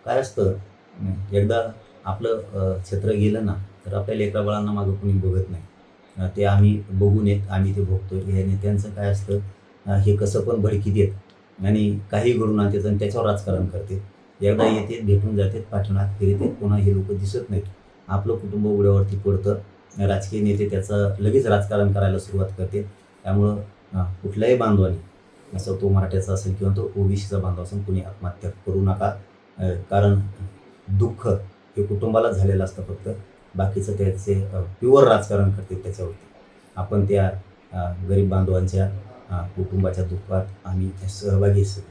काय असतं, एकदा आपलं क्षेत्र गेलं ना, तर आपल्या लेकराबाळांना मागं कोणी बघत नाही. ते आम्ही बघू नयेत, आम्ही ते भोगतोय. हे नेत्यांचं काय असतं, हे कसं पण भडकी देत आणि काही घडून आणतात आणि त्याच्यावर राजकारण करते. एकदा येतात, भेटून जातात, पाठीमागे फिरतात, पुन्हा हे लोक दिसत नाहीत. आपलं कुटुंब उघड्यावरती पडतं. राजकीय नेते त्याचं लगेच राजकारण करायला सुरुवात करते. त्यामुळं कुठल्याही बांधवाने, असं तो मराठ्याचा असेल किंवा तो ओबीसीचा बांधव असेल, कोणी आत्महत्या करू नका. कारण दुःख हे कुटुंबाला झालेलं असतं फक्त. बाकीचं त्याचे प्युअर राजकारण करते त्याच्यावरती. आपण त्या गरीब बांधवांच्या कुटुंबाच्या दुःखात आम्ही सहभागी असतो.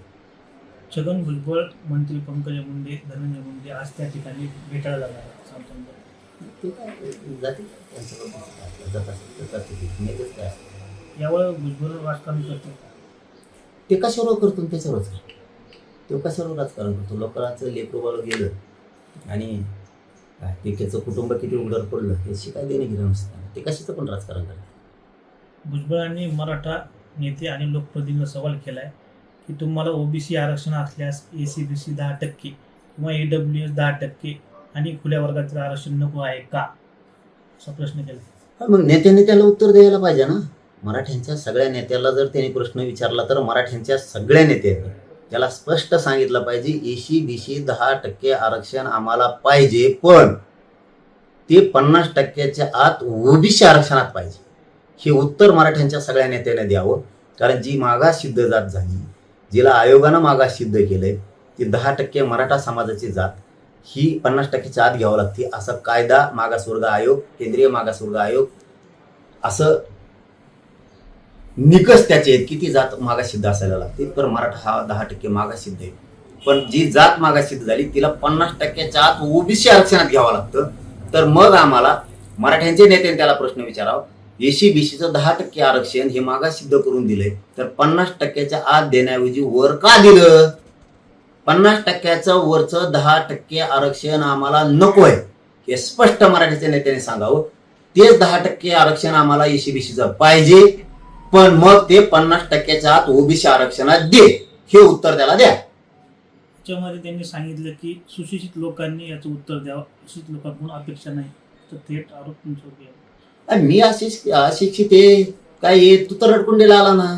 छगन भुजबळ, मंत्री पंकजा मुंडे, धनंजय मुंडे आज त्या ठिकाणी भेटायला जाणार आहेत. ते काय जाते नेतेच काय असतं. यावर भुजबळ राजकारण करतो. ते कशावर करतो त्याच्यावरच काय, तो कशावर राजकारण करतो. लोकांचं लेकरू गेलं आणि त्याचं कुटुंब किती उघड्यावर पडलं हे काय देणे घेणं नसतं. ते कशाचं पण राजकारण करतात. भुजबळांनी मराठा नेते आणि लोकप्रतिनिधींना सवाल केलाय की तुम्हाला ओबीसी आरक्षण असल्यास एसीबीसी 10% किंवा EWS 10% आणि खुल्या वर्गातील आरक्षण नको आहे का, असा प्रश्न केला. मग नेत्याने त्याला उत्तर द्यायला पाहिजे ना. मराठ्यांच्या सगळ्या नेत्याला जर त्यांनी प्रश्न विचारला तर मराठ्यांच्या सगळ्या नेत्यांनी त्याला स्पष्ट सांगितलं पाहिजे, ECBC 10% आरक्षण आम्हाला पाहिजे, पण ते 50%च्या आत ओबीसी आरक्षणात पाहिजे. हे उत्तर मराठ्यांच्या सगळ्या नेत्याने द्यावं. कारण जी मागास सिद्ध जात झाली, जिला आयोगानं मागास सिद्ध केलंय, ती 10% मराठा समाजाची जात ही 50%च्या आत घ्यावं लागते. असं कायदा, मागासवर्ग आयोग, केंद्रीय मागासवर्ग आयोग असं निकष त्याचे आहेत की ती जात मागासिद्ध असायला लागते. तर मराठा हा 10% मागासिद्ध आहे. पण जी जात मागासिद्ध झाली तिला 50%च्या आत ओबीसी आरक्षणात घ्यावं लागतं. तर मग आम्हाला मराठ्यांचे नेत्याने त्याला प्रश्न विचारावा, ECBCचं 10% आरक्षण हे मागासिद्ध करून दिलंय, तर 50%च्या आत देण्याऐवजी वर का दिलं. 50%चं वरचं 10% आरक्षण आम्हाला नकोय हे स्पष्ट मराठ्याच्या नेत्याने सांगावं. तेच 10% आरक्षण आम्हाला ECBCचं पाहिजे, पण मग ते 50%च्या आत ओबीसी आरक्षणात दे, हे उत्तर त्याला द्या. त्याच्यामध्ये त्यांनी सांगितलं की सुशिक्षित लोकांनी याचं उत्तर द्यावं, सुशिक्षित लोकांकडून अपेक्षा नाही, तर थेट आरोप तुमच्यावर केला. मी अशिक्षित आहे काय आहे, तू तर रडकुंडीला आला ना.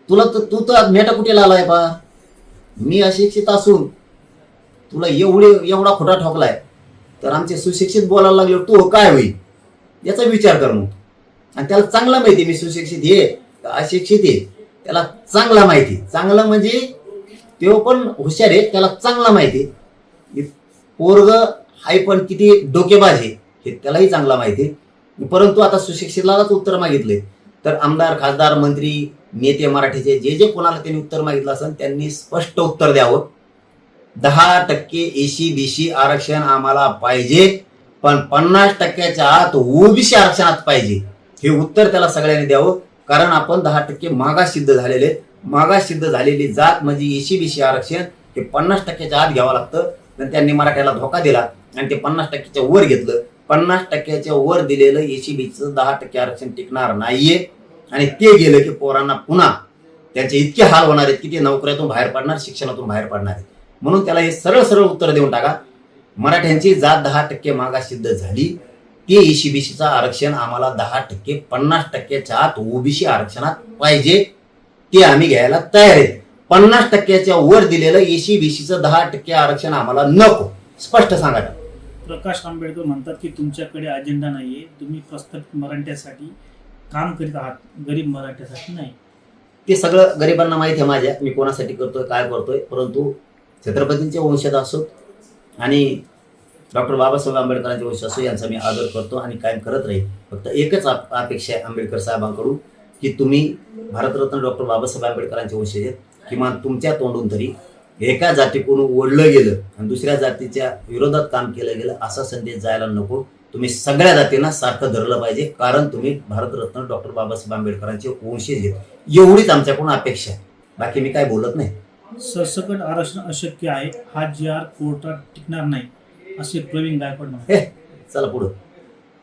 तू तर मेटा कुठे आलाय पा. मी अशिक्षित असून तुला एवढा खोटा ठोकलाय, तर आमचे सुशिक्षित बोलायला लागले तू काय होईल याचा विचार कर मग. आणि त्याला चांगला माहिती मी सुशिक्षित आहे का अशिक्षित आहे, त्याला चांगला माहिती. चांगलं म्हणजे तो पण हुशार आहे, त्याला चांगला माहिती. पोरग हाय पण किती डोकेबाज आहे हे त्यालाही चांगला माहिती. परंतु आता सुशिक्षितलाच उत्तर मागितले, तर आमदार, खासदार, मंत्री, नेते मराठीचे जे कोणाला त्यांनी उत्तर मागितलं असेल त्यांनी स्पष्ट उत्तर द्यावं. 10% ECBC आरक्षण आम्हाला पाहिजे, पण 50%च्या आत ओबीसी आरक्षणात पाहिजे, हे उत्तर त्याला सगळ्यांनी द्यावं. कारण आपण 10% मागास सिद्ध झालेले, मागास सिद्ध झालेली जात म्हणजे ECBC आरक्षण हे 50%च्या आत घ्यावं लागतं. तर त्यांनी मराठ्याला धोका दिला आणि ते 50%च्या वर घेतलं. 50%च्या वर दिलेलं ECBCचं 10% आरक्षण टिकणार नाहीये आणि ते गेलं की पोरांना पुन्हा त्यांचे इतके हाल होणार आहेत की ते नोकऱ्यातून बाहेर पडणार, शिक्षणातून बाहेर पडणार आहेत. म्हणून त्याला हे सरळ सरळ उत्तर देऊन टाका, मराठ्यांची जात 10% मागास सिद्ध झाली, ते ECBCचं आरक्षण आम्हाला 10%, 50%च्या आत ओबीसी आरक्षणात पाहिजे, ते आम्ही घ्यायला तयार आहेत. 50%च्या वर दिलेलं ECBCचं 10% आरक्षण आम्हाला नको, स्पष्ट सांगा. प्रकाश आंबेडकर म्हणतात की तुमच्याकडे अजेंडा नाहीये, तुम्ही प्रस्थापित मराठ्यासाठी काम करीत आहात, गरीब मराठ्यासाठी नाही. ते सगळं गरिबांना माहिती आहे माझ्या, मी कोणासाठी करतोय काय करतोय. परंतु छत्रपतींचे वंशज असो आणि डॉक्टर बाबासाहेब आंबेडकरांचे वंशज असो यांचा मी आदर करतो आणि कायम करत राहील. फक्त एकच अपेक्षा आहे आंबेडकर साहेबांकडून की तुम्ही भारतरत्न डॉक्टर बाबासाहेब आंबेडकरांचे वंशज आहेत, किमान तुमच्या तोंडून तरी एका जातीकडून ओढलं गेलं आणि दुसऱ्या जातीच्या विरोधात काम केलं गेलं असा संदेश जायला नको. तुम्ही सगळ्या जातींना सारखं धरलं पाहिजे, कारण तुम्ही भारतरत्न डॉक्टर बाबासाहेब आंबेडकरांचे वंशज आहेत, एवढीच आमच्याकडून अपेक्षा आहे. बाकी मी काय बोलत नाही. सरसकट आरक्षण अशक्य आहे, हा GR कोर्टात टिकणार नाही, असे प्रवीण गायकवाड म्हणाले. चला पुढं.